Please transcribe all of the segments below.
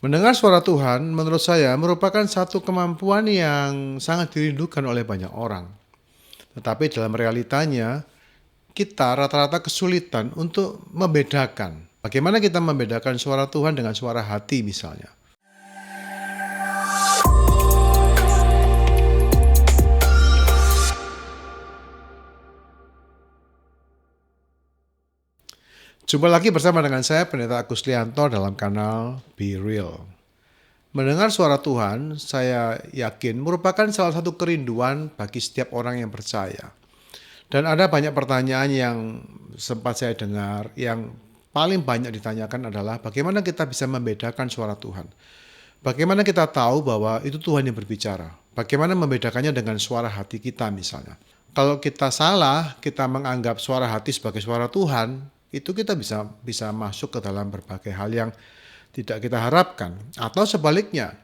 Mendengar suara Tuhan menurut saya merupakan satu kemampuan yang sangat dirindukan oleh banyak orang. Tetapi dalam realitanya, kita rata-rata kesulitan untuk membedakan. Bagaimana kita membedakan suara Tuhan dengan suara hati misalnya. Jumpa lagi bersama dengan saya Pendeta Agus Lianto dalam kanal Be Real. Mendengar suara Tuhan, saya yakin merupakan salah satu kerinduan bagi setiap orang yang percaya. Dan ada banyak pertanyaan yang sempat saya dengar, yang paling banyak ditanyakan adalah bagaimana kita bisa membedakan suara Tuhan. Bagaimana kita tahu bahwa itu Tuhan yang berbicara. Bagaimana membedakannya dengan suara hati kita misalnya. Kalau kita salah, kita menganggap suara hati sebagai suara Tuhan, itu kita bisa masuk ke dalam berbagai hal yang tidak kita harapkan. Atau sebaliknya,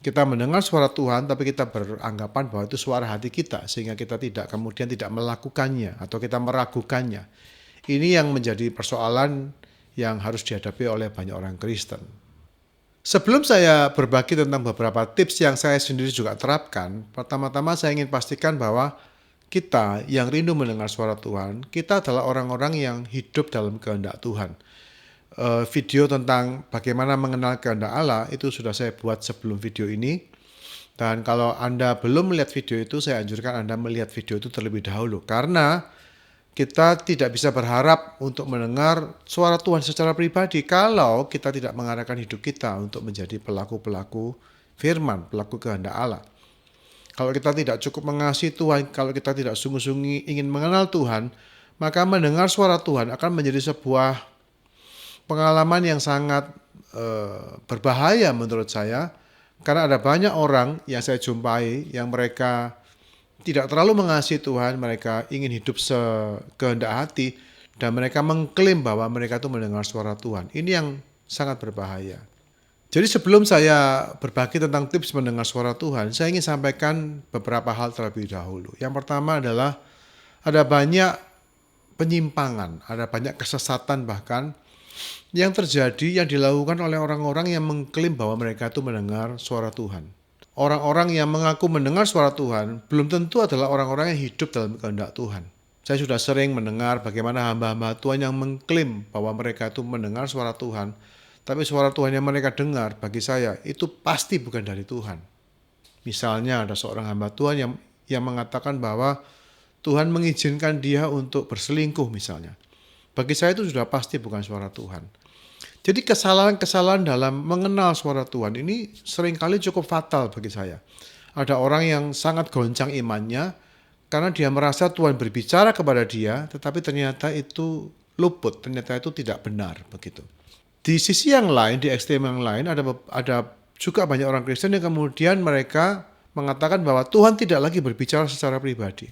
kita mendengar suara Tuhan tapi kita beranggapan bahwa itu suara hati kita sehingga kita kemudian tidak melakukannya atau kita meragukannya. Ini yang menjadi persoalan yang harus dihadapi oleh banyak orang Kristen. Sebelum saya berbagi tentang beberapa tips yang saya sendiri juga terapkan, pertama-tama saya ingin pastikan bahwa kita yang rindu mendengar suara Tuhan, kita adalah orang-orang yang hidup dalam kehendak Tuhan. Video tentang bagaimana mengenal kehendak Allah itu sudah saya buat sebelum video ini. Dan kalau Anda belum melihat video itu, saya anjurkan Anda melihat video itu terlebih dahulu. Karena kita tidak bisa berharap untuk mendengar suara Tuhan secara pribadi kalau kita tidak mengarahkan hidup kita untuk menjadi pelaku-pelaku firman, pelaku kehendak Allah. Kalau kita tidak cukup mengasihi Tuhan, kalau kita tidak sungguh-sungguh ingin mengenal Tuhan, maka mendengar suara Tuhan akan menjadi sebuah pengalaman yang sangat berbahaya menurut saya. Karena ada banyak orang yang saya jumpai yang mereka tidak terlalu mengasihi Tuhan, mereka ingin hidup sekehendak hati, dan mereka mengklaim bahwa mereka itu mendengar suara Tuhan. Ini yang sangat berbahaya. Jadi sebelum saya berbagi tentang tips mendengar suara Tuhan, saya ingin sampaikan beberapa hal terlebih dahulu. Yang pertama adalah ada banyak penyimpangan, ada banyak kesesatan bahkan yang terjadi yang dilakukan oleh orang-orang yang mengklaim bahwa mereka itu mendengar suara Tuhan. Orang-orang yang mengaku mendengar suara Tuhan belum tentu adalah orang-orang yang hidup dalam kehendak Tuhan. Saya sudah sering mendengar bagaimana hamba-hamba Tuhan yang mengklaim bahwa mereka itu mendengar suara Tuhan, tapi suara Tuhan yang mereka dengar bagi saya itu pasti bukan dari Tuhan. Misalnya ada seorang hamba Tuhan yang mengatakan bahwa Tuhan mengizinkan dia untuk berselingkuh misalnya. Bagi saya itu sudah pasti bukan suara Tuhan. Jadi kesalahan-kesalahan dalam mengenal suara Tuhan ini seringkali cukup fatal bagi saya. Ada orang yang sangat goncang imannya karena dia merasa Tuhan berbicara kepada dia, tetapi ternyata itu luput, ternyata itu tidak benar begitu. Di sisi yang lain, di ekstrem yang lain, ada juga banyak orang Kristen yang kemudian mereka mengatakan bahwa Tuhan tidak lagi berbicara secara pribadi.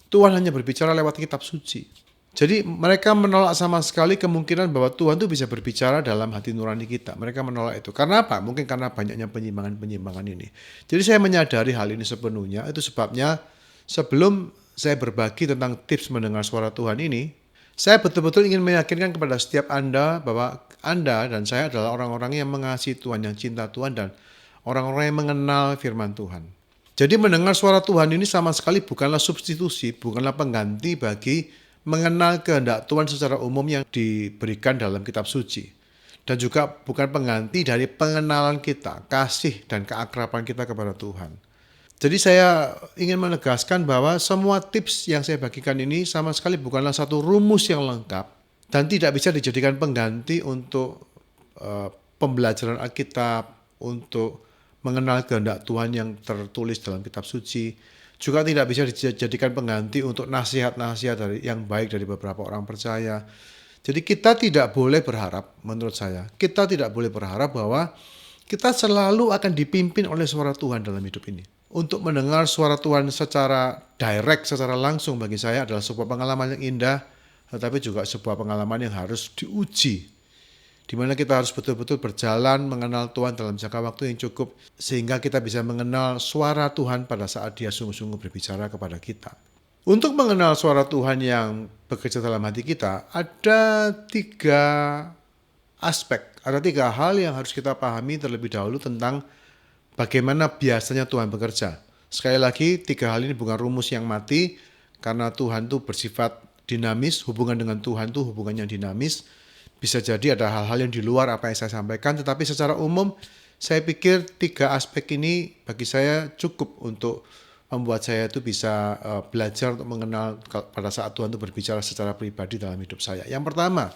Tuhan hanya berbicara lewat kitab suci. Jadi mereka menolak sama sekali kemungkinan bahwa Tuhan itu bisa berbicara dalam hati nurani kita. Mereka menolak itu. Karena apa? Mungkin karena banyaknya penyimpangan-penyimpangan ini. Jadi saya menyadari hal ini sepenuhnya. Itu sebabnya sebelum saya berbagi tentang tips mendengar suara Tuhan ini, saya betul-betul ingin meyakinkan kepada setiap Anda bahwa Anda dan saya adalah orang-orang yang mengasihi Tuhan, yang cinta Tuhan, dan orang-orang yang mengenal firman Tuhan. Jadi mendengar suara Tuhan ini sama sekali bukanlah substitusi, bukanlah pengganti bagi mengenal kehendak Tuhan secara umum yang diberikan dalam kitab suci. Dan juga bukan pengganti dari pengenalan kita, kasih dan keakraban kita kepada Tuhan. Jadi saya ingin menegaskan bahwa semua tips yang saya bagikan ini sama sekali bukanlah satu rumus yang lengkap dan tidak bisa dijadikan pengganti untuk pembelajaran Alkitab, untuk mengenal kehendak Tuhan yang tertulis dalam kitab suci. Juga tidak bisa dijadikan pengganti untuk nasihat-nasihat yang baik dari beberapa orang percaya. Jadi kita tidak boleh berharap, menurut saya, kita tidak boleh berharap bahwa kita selalu akan dipimpin oleh suara Tuhan dalam hidup ini. Untuk mendengar suara Tuhan secara direct, secara langsung bagi saya adalah sebuah pengalaman yang indah, tetapi juga sebuah pengalaman yang harus diuji. Di mana kita harus betul-betul berjalan mengenal Tuhan dalam jangka waktu yang cukup sehingga kita bisa mengenal suara Tuhan pada saat Dia sungguh-sungguh berbicara kepada kita. Untuk mengenal suara Tuhan yang bekerja dalam hati kita, ada 3 ada 3 hal yang harus kita pahami terlebih dahulu tentang bagaimana biasanya Tuhan bekerja. Sekali lagi, 3 hal ini bukan rumus yang mati, karena Tuhan itu bersifat dinamis, hubungan dengan Tuhan itu hubungannya dinamis. Bisa jadi ada hal-hal yang di luar apa yang saya sampaikan, tetapi secara umum saya pikir 3 aspek ini bagi saya cukup untuk membuat saya itu bisa belajar untuk mengenal pada saat Tuhan itu berbicara secara pribadi dalam hidup saya. Yang pertama,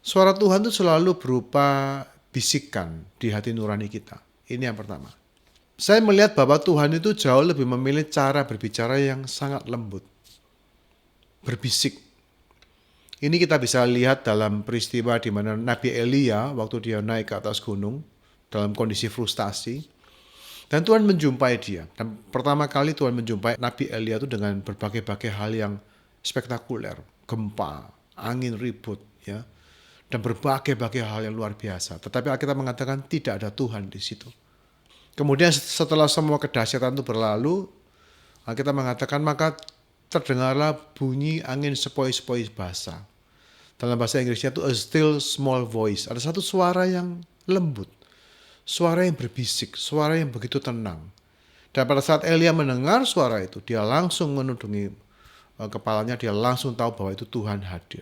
suara Tuhan itu selalu berupa bisikan di hati nurani kita. Ini yang pertama. Saya melihat bahwa Tuhan itu jauh lebih memilih cara berbicara yang sangat lembut. Berbisik. Ini kita bisa lihat dalam peristiwa di mana Nabi Elia waktu dia naik ke atas gunung dalam kondisi frustasi. Dan Tuhan menjumpai dia. Dan pertama kali Tuhan menjumpai Nabi Elia itu dengan berbagai-bagai hal yang spektakuler. Gempa, angin ribut, ya, dan berbagai-bagai hal yang luar biasa. Tetapi Alkitab mengatakan tidak ada Tuhan di situ. Kemudian setelah semua kedahsyatan itu berlalu, Alkitab mengatakan maka terdengarlah bunyi angin sepoi-sepoi basah. Dalam bahasa Inggrisnya itu a still small voice. Ada satu suara yang lembut. Suara yang berbisik, suara yang begitu tenang. Dan pada saat Elia mendengar suara itu, dia langsung menundungi kepalanya, dia langsung tahu bahwa itu Tuhan hadir.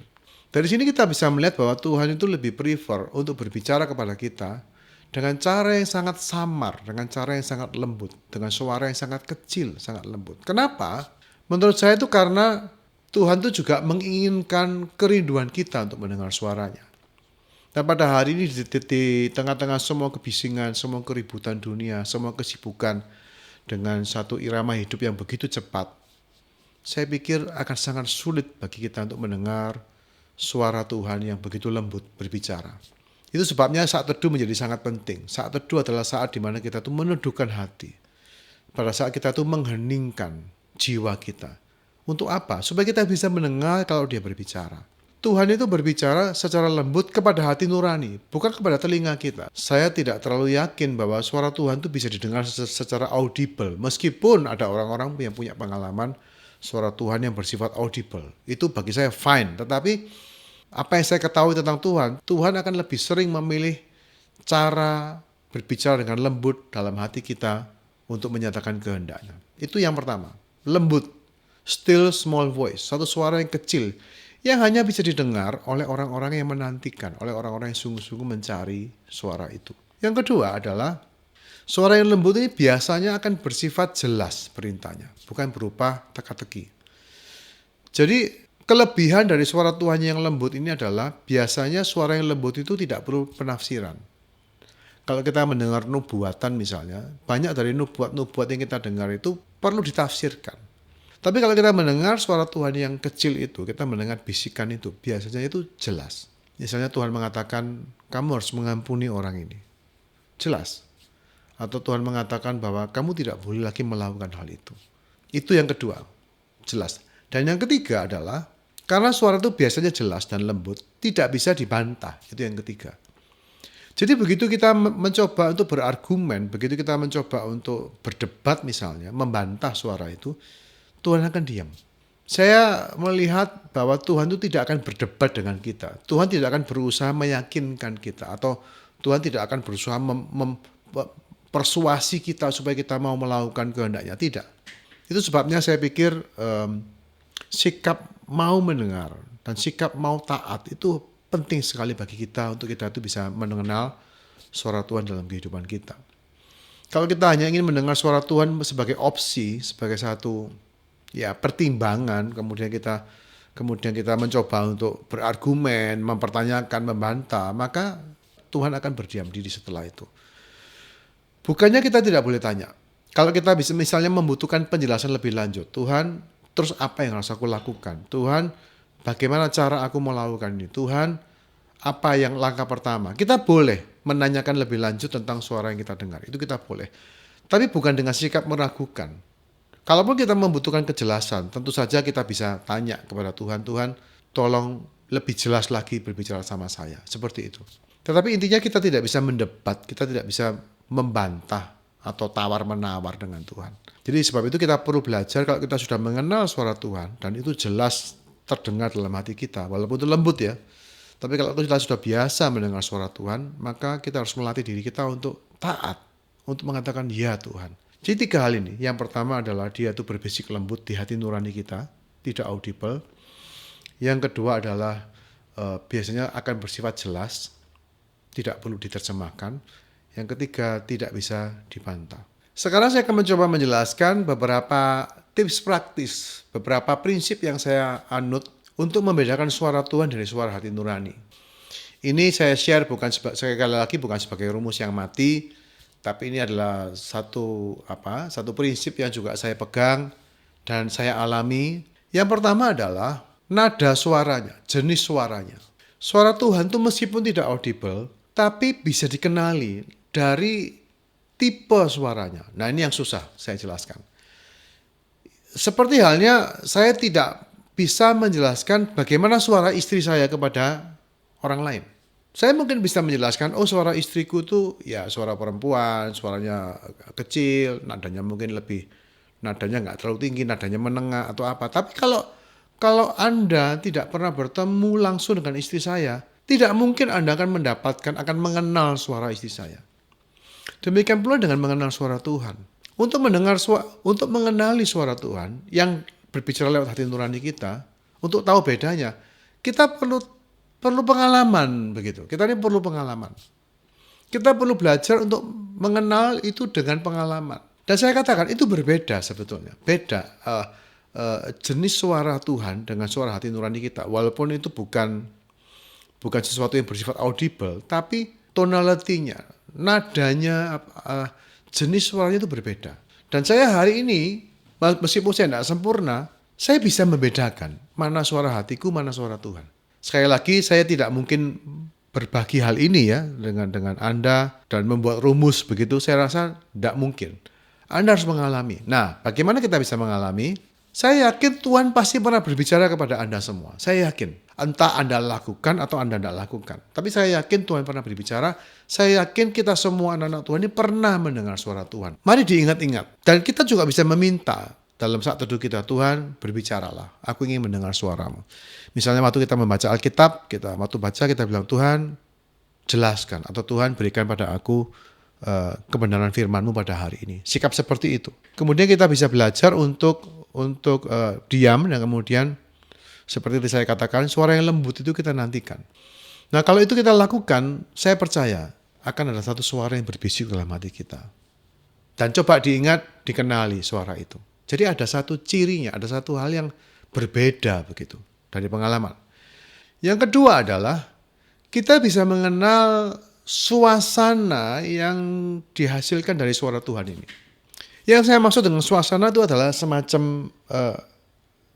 Dari sini kita bisa melihat bahwa Tuhan itu lebih prefer untuk berbicara kepada kita dengan cara yang sangat samar, dengan cara yang sangat lembut, dengan suara yang sangat kecil, sangat lembut. Kenapa? Menurut saya itu karena Tuhan itu juga menginginkan kerinduan kita untuk mendengar suaranya. Dan pada hari ini di tengah-tengah semua kebisingan, semua keributan dunia, semua kesibukan dengan satu irama hidup yang begitu cepat, saya pikir akan sangat sulit bagi kita untuk mendengar suara Tuhan yang begitu lembut berbicara. Itu sebabnya saat teduh menjadi sangat penting. Saat teduh adalah saat di mana kita tuh menundukkan hati. Pada saat kita tuh mengheningkan jiwa kita. Untuk apa? Supaya kita bisa mendengar kalau dia berbicara. Tuhan itu berbicara secara lembut kepada hati nurani, bukan kepada telinga kita. Saya tidak terlalu yakin bahwa suara Tuhan itu bisa didengar secara audible. Meskipun ada orang-orang yang punya pengalaman suara Tuhan yang bersifat audible. Itu bagi saya fine. Tetapi apa yang saya ketahui tentang Tuhan, Tuhan akan lebih sering memilih cara berbicara dengan lembut dalam hati kita untuk menyatakan kehendaknya. Itu yang pertama, lembut, still small voice, satu suara yang kecil yang hanya bisa didengar oleh orang-orang yang menantikan, oleh orang-orang yang sungguh-sungguh mencari suara itu. Yang kedua adalah suara yang lembut ini biasanya akan bersifat jelas perintahnya, bukan berupa teka-teki. Jadi kelebihan dari suara Tuhan yang lembut ini adalah biasanya suara yang lembut itu tidak perlu penafsiran. Kalau kita mendengar nubuatan misalnya, banyak dari nubuat-nubuat yang kita dengar itu perlu ditafsirkan. Tapi kalau kita mendengar suara Tuhan yang kecil itu, kita mendengar bisikan itu, biasanya itu jelas. Misalnya Tuhan mengatakan, kamu harus mengampuni orang ini. Jelas. Atau Tuhan mengatakan bahwa kamu tidak boleh lagi melakukan hal itu. Itu yang kedua, jelas. Dan yang ketiga adalah, karena suara itu biasanya jelas dan lembut, tidak bisa dibantah. Itu yang ketiga. Jadi begitu kita mencoba untuk berargumen, begitu kita mencoba untuk berdebat misalnya, membantah suara itu, Tuhan akan diam. Saya melihat bahwa Tuhan itu tidak akan berdebat dengan kita. Tuhan tidak akan berusaha meyakinkan kita. Atau Tuhan tidak akan berusaha mempersuasi kita supaya kita mau melakukan kehendaknya. Tidak. Itu sebabnya saya pikir sikap mau mendengar dan sikap mau taat itu penting sekali bagi kita untuk kita itu bisa mengenal suara Tuhan dalam kehidupan kita. Kalau kita hanya ingin mendengar suara Tuhan sebagai opsi, sebagai satu pertimbangan, kemudian kita mencoba untuk berargumen, mempertanyakan, membantah, maka Tuhan akan berdiam diri setelah itu. Bukannya kita tidak boleh tanya. Kalau kita bisa misalnya membutuhkan penjelasan lebih lanjut, Tuhan, terus apa yang harus aku lakukan? Tuhan, bagaimana cara aku melakukan ini? Tuhan, apa yang langkah pertama? Kita boleh menanyakan lebih lanjut tentang suara yang kita dengar. Itu kita boleh. Tapi bukan dengan sikap meragukan. Kalaupun kita membutuhkan kejelasan, tentu saja kita bisa tanya kepada Tuhan, Tuhan, tolong lebih jelas lagi berbicara sama saya. Seperti itu. Tetapi intinya kita tidak bisa mendebat, kita tidak bisa membantah atau tawar-menawar dengan Tuhan. Jadi sebab itu kita perlu belajar kalau kita sudah mengenal suara Tuhan dan itu jelas terdengar dalam hati kita, walaupun itu lembut ya. Tapi kalau kita sudah biasa mendengar suara Tuhan, maka kita harus melatih diri kita untuk taat, untuk mengatakan ya Tuhan. Jadi 3 hal ini. Yang pertama adalah dia itu berbisik lembut di hati nurani kita, tidak audible. Yang kedua adalah biasanya akan bersifat jelas, tidak perlu diterjemahkan. Yang ketiga, tidak bisa dibantah. Sekarang saya akan mencoba menjelaskan beberapa tips praktis, beberapa prinsip yang saya anut untuk membedakan suara Tuhan dari suara hati nurani. Ini saya share sekali lagi bukan sebagai rumus yang mati, tapi ini adalah satu prinsip yang juga saya pegang dan saya alami. Yang pertama adalah nada suaranya, jenis suaranya. Suara Tuhan itu meskipun tidak audible, tapi bisa dikenali dari tipe suaranya. Nah, ini yang susah saya jelaskan. Seperti halnya saya tidak bisa menjelaskan bagaimana suara istri saya kepada orang lain. Saya mungkin bisa menjelaskan, suara istriku itu ya suara perempuan, suaranya kecil, nadanya mungkin nadanya nggak terlalu tinggi, nadanya menengah atau apa. Tapi kalau Anda tidak pernah bertemu langsung dengan istri saya, tidak mungkin Anda akan mengenal suara istri saya. Demikian pula dengan mengenal suara Tuhan. Untuk mengenali suara Tuhan yang berbicara lewat hati nurani kita, untuk tahu bedanya, kita perlu pengalaman begitu. Kita ini perlu pengalaman. Kita perlu belajar untuk mengenal itu dengan pengalaman. Dan saya katakan itu berbeda sebetulnya. Beda jenis suara Tuhan dengan suara hati nurani kita. Walaupun itu bukan sesuatu yang bersifat audible, tapi tonality-nya, nadanya, jenis suaranya itu berbeda. Dan saya hari ini, meskipun saya tidak sempurna, saya bisa membedakan mana suara hatiku, mana suara Tuhan. Sekali lagi, saya tidak mungkin berbagi hal ini ya dengan Anda dan membuat rumus begitu. Saya rasa tidak mungkin. Anda harus mengalami. Nah, bagaimana kita bisa mengalami? Saya yakin Tuhan pasti pernah berbicara kepada Anda semua. Saya yakin. Entah Anda lakukan atau Anda tidak lakukan. Tapi saya yakin Tuhan pernah berbicara. Saya yakin kita semua anak-anak Tuhan ini pernah mendengar suara Tuhan. Mari diingat-ingat. Dan kita juga bisa meminta dalam saat teduh kita, Tuhan berbicaralah. Aku ingin mendengar suaramu. Misalnya waktu kita membaca Alkitab, kita bilang Tuhan jelaskan. Atau Tuhan berikan pada aku kebenaran firman-Mu pada hari ini. Sikap seperti itu. Kemudian kita bisa belajar untuk diam dan kemudian seperti saya katakan, suara yang lembut itu kita nantikan. Nah, kalau itu kita lakukan, saya percaya akan ada satu suara yang berbisik dalam hati kita. Dan coba dikenali suara itu. Jadi ada satu cirinya, ada satu hal yang berbeda begitu dari pengalaman. Yang kedua adalah kita bisa mengenal suasana yang dihasilkan dari suara Tuhan ini. Yang saya maksud dengan suasana itu adalah semacam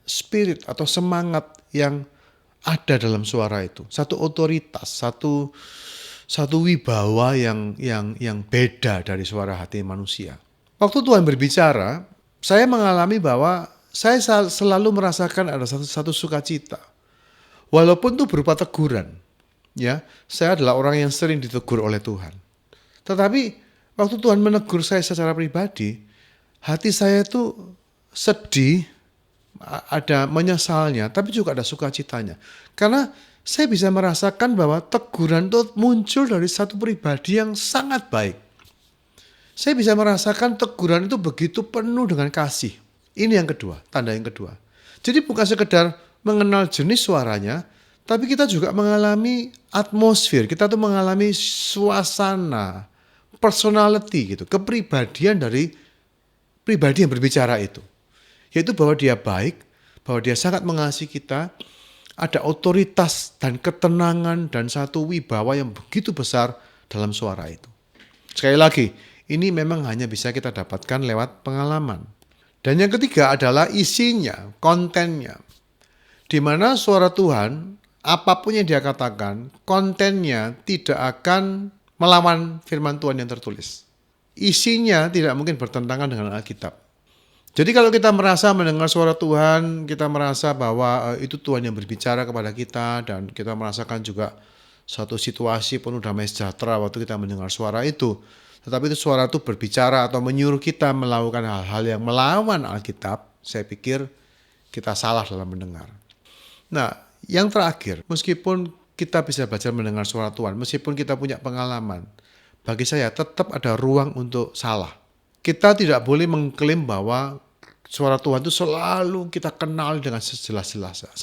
spirit atau semangat yang ada dalam suara itu. Satu otoritas, satu wibawa yang beda dari suara hati manusia. Waktu Tuhan berbicara, saya mengalami bahwa saya selalu merasakan ada satu sukacita. Walaupun itu berupa teguran. Ya, saya adalah orang yang sering ditegur oleh Tuhan. Tetapi waktu Tuhan menegur saya secara pribadi, hati saya itu sedih, ada menyesalnya, tapi juga ada sukacitanya. Karena saya bisa merasakan bahwa teguran itu muncul dari satu pribadi yang sangat baik. Saya bisa merasakan teguran itu begitu penuh dengan kasih. Ini yang kedua, tanda yang kedua. Jadi bukan sekedar mengenal jenis suaranya, tapi kita juga mengalami atmosfer, kita tuh mengalami suasana, personality gitu, kepribadian dari pribadi yang berbicara itu. Yaitu bahwa dia baik, bahwa dia sangat mengasihi kita, ada otoritas dan ketenangan dan satu wibawa yang begitu besar dalam suara itu. Sekali lagi, ini memang hanya bisa kita dapatkan lewat pengalaman. Dan yang ketiga adalah isinya, kontennya. Di mana suara Tuhan, apapun yang dia katakan, kontennya tidak akan melawan firman Tuhan yang tertulis. Isinya tidak mungkin bertentangan dengan Alkitab. Jadi kalau kita merasa mendengar suara Tuhan, kita merasa bahwa itu Tuhan yang berbicara kepada kita dan kita merasakan juga suatu situasi penuh damai sejahtera waktu kita mendengar suara itu. Tetapi itu suara itu berbicara atau menyuruh kita melakukan hal-hal yang melawan Alkitab, saya pikir kita salah dalam mendengar. Nah, yang terakhir, meskipun kita bisa belajar mendengar suara Tuhan. Meskipun kita punya pengalaman, bagi saya tetap ada ruang untuk salah. Kita tidak boleh mengklaim bahwa suara Tuhan itu selalu kita kenal dengan sejelas-jelasnya.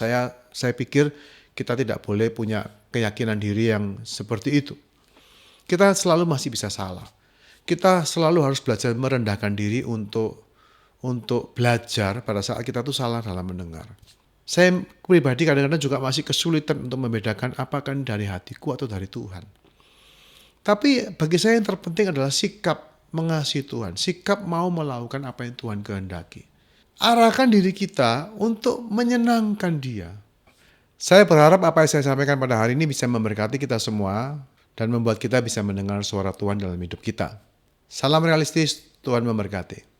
Saya pikir kita tidak boleh punya keyakinan diri yang seperti itu. Kita selalu masih bisa salah. Kita selalu harus belajar merendahkan diri untuk belajar pada saat kita tuh salah dalam mendengar. Saya pribadi kadang-kadang juga masih kesulitan untuk membedakan apakah ini dari hatiku atau dari Tuhan. Tapi bagi saya yang terpenting adalah sikap mengasihi Tuhan, sikap mau melakukan apa yang Tuhan kehendaki. Arahkan diri kita untuk menyenangkan Dia. Saya berharap apa yang saya sampaikan pada hari ini bisa memberkati kita semua dan membuat kita bisa mendengar suara Tuhan dalam hidup kita. Salam realistis, Tuhan memberkati.